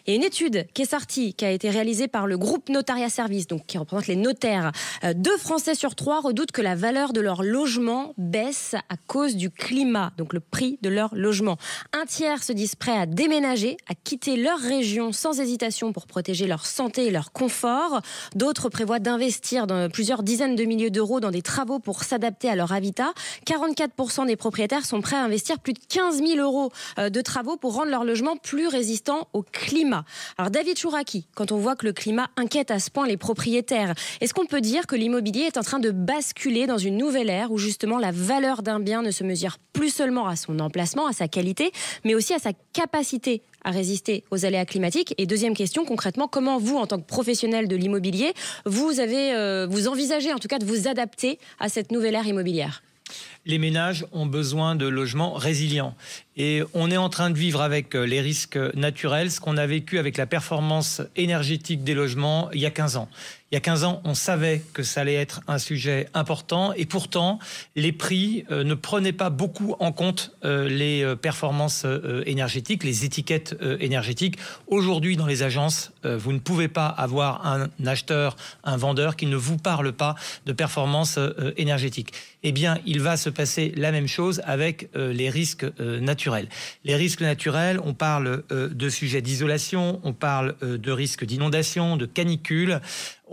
Et une étude qui est sortie, qui a été réalisée par le groupe Notariat Service, donc qui représente les notaires, 2 Français sur 3 redoutent que la valeur de leur logement baisse à cause du climat, donc le prix de leur logement. Un tiers se disent prêts à déménager, à quitter leur région sans hésitation pour protéger leur santé et leur confort. D'autres prévoient d'investir dans plusieurs dizaines de milliers d'euros dans des travaux pour s'adapter à leur habitat. 44% des propriétaires sont prêts à investir plus de 15 000 euros de travaux pour rendre leur logement plus résistant au climat. Alors David Chouraki, quand on voit que le climat inquiète à ce point les propriétaires, est-ce qu'on peut dire que l'immobilier est en train de basculer dans une nouvelle ère où justement la valeur d'un bien ne se mesure plus seulement à son emplacement, à sa qualité, mais aussi à sa capacité à résister aux aléas climatiques? Et deuxième question, concrètement, comment vous, en tant que professionnel de l'immobilier, vous envisagez en tout cas de vous adapter à cette nouvelle ère immobilière? Les ménages ont besoin de logements résilients. Et on est en train de vivre avec les risques naturels ce qu'on a vécu avec la performance énergétique des logements il y a 15 ans. Il y a 15 ans, on savait que ça allait être un sujet important et pourtant, les prix ne prenaient pas beaucoup en compte les performances énergétiques, les étiquettes énergétiques. Aujourd'hui, dans les agences, vous ne pouvez pas avoir un acheteur, un vendeur qui ne vous parle pas de performance énergétique. Eh bien, il va se passer la même chose avec les risques naturels. Les risques naturels, on parle de sujets d'isolation, on parle de risques d'inondation, de canicule.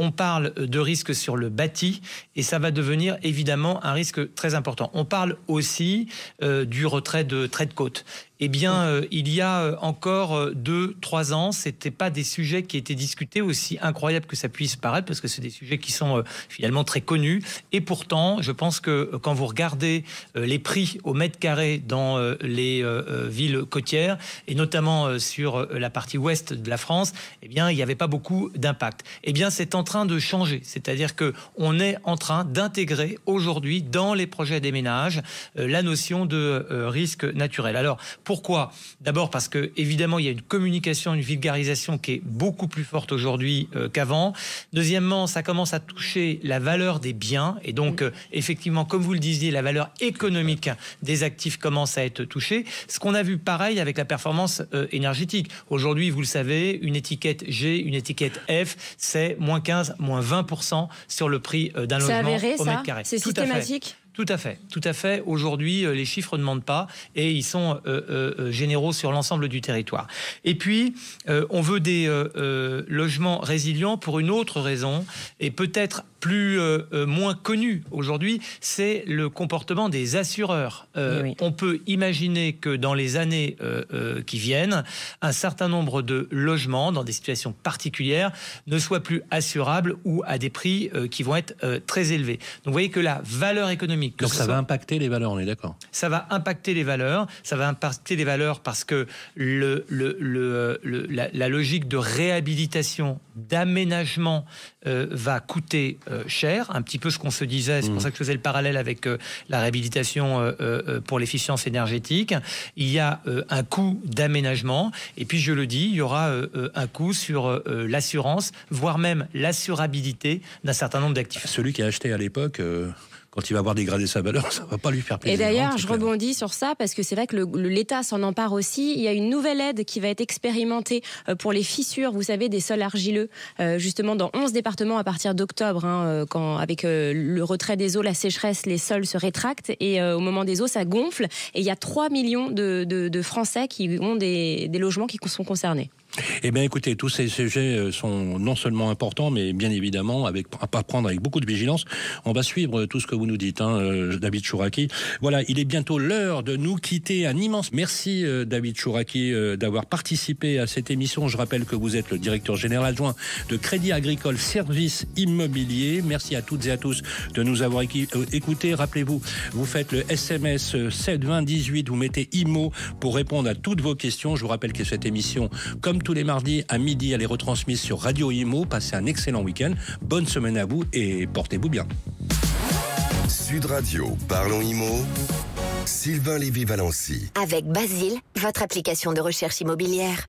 On parle de risques sur le bâti et ça va devenir évidemment un risque très important. On parle aussi du retrait de trait de côte. Eh bien, il y a encore 2-3 ans, c'était pas des sujets qui étaient discutés, aussi incroyable que ça puisse paraître, parce que c'est des sujets qui sont finalement très connus. Et pourtant, je pense que quand vous regardez les prix au mètre carré dans les villes côtières, et notamment sur la partie ouest de la France, eh bien, il n'y avait pas beaucoup d'impact. Eh bien, c'est en train de changer. C'est-à-dire qu'on est en train d'intégrer aujourd'hui dans les projets des ménages la notion de risque naturel. Alors, pourquoi ? D'abord parce que évidemment il y a une communication, une vulgarisation qui est beaucoup plus forte aujourd'hui qu'avant. Deuxièmement, ça commence à toucher la valeur des biens et donc effectivement, comme vous le disiez, la valeur économique des actifs commence à être touchée. Ce qu'on a vu pareil avec la performance énergétique. Aujourd'hui, vous le savez, une étiquette G, une étiquette F, c'est moins 15, moins 20% sur le prix d'un logement avéré, au mètre carré. C'est systématique ? Tout à fait. Aujourd'hui, les chiffres ne mentent pas et ils sont généraux sur l'ensemble du territoire. Et puis, on veut des logements résilients pour une autre raison et peut-être moins connu aujourd'hui, c'est le comportement des assureurs. Oui. On peut imaginer que dans les années qui viennent, un certain nombre de logements, dans des situations particulières, ne soient plus assurables ou à des prix qui vont être très élevés. Donc vous voyez que la valeur économique... Donc ça va impacter les valeurs, on est d'accord? Ça va impacter les valeurs. Ça va impacter les valeurs parce que la logique de réhabilitation, d'aménagement va coûter cher, un petit peu ce qu'on se disait, c'est pour ça que je faisais le parallèle avec la réhabilitation pour l'efficience énergétique. Il y a un coût d'aménagement et puis je le dis, il y aura un coût sur l'assurance, voire même l'assurabilité d'un certain nombre d'actifs. Celui qui a acheté à l'époque... Quand il va voir dégrader sa valeur, ça ne va pas lui faire plaisir. Et d'ailleurs, je rebondis sur ça parce que c'est vrai que l'État s'en empare aussi. Il y a une nouvelle aide qui va être expérimentée pour les fissures, vous savez, des sols argileux, justement dans 11 départements à partir d'octobre, quand avec le retrait des eaux, la sécheresse, les sols se rétractent et au moment des eaux, ça gonfle. Et il y a 3 millions de Français qui ont des logements qui sont concernés. Eh bien, écoutez, tous ces sujets sont non seulement importants, mais bien évidemment, à prendre avec beaucoup de vigilance. On va suivre tout ce que vous nous dites, David Chouraqui. Voilà, il est bientôt l'heure de nous quitter. Un immense merci, David Chouraqui, d'avoir participé à cette émission. Je rappelle que vous êtes le directeur général adjoint de Crédit Agricole Services Immobiliers. Merci à toutes et à tous de nous avoir écoutés. Rappelez-vous, vous faites le SMS 7 20 18, vous mettez IMO pour répondre à toutes vos questions. Je vous rappelle que cette émission, comme tous les mardis à midi, elle est retransmise sur Radio Imo. Passez un excellent week-end. Bonne semaine à vous et portez-vous bien. Sud Radio, Parlons Imo, Sylvain Lévy-Valency. Avec Basile, votre application de recherche immobilière.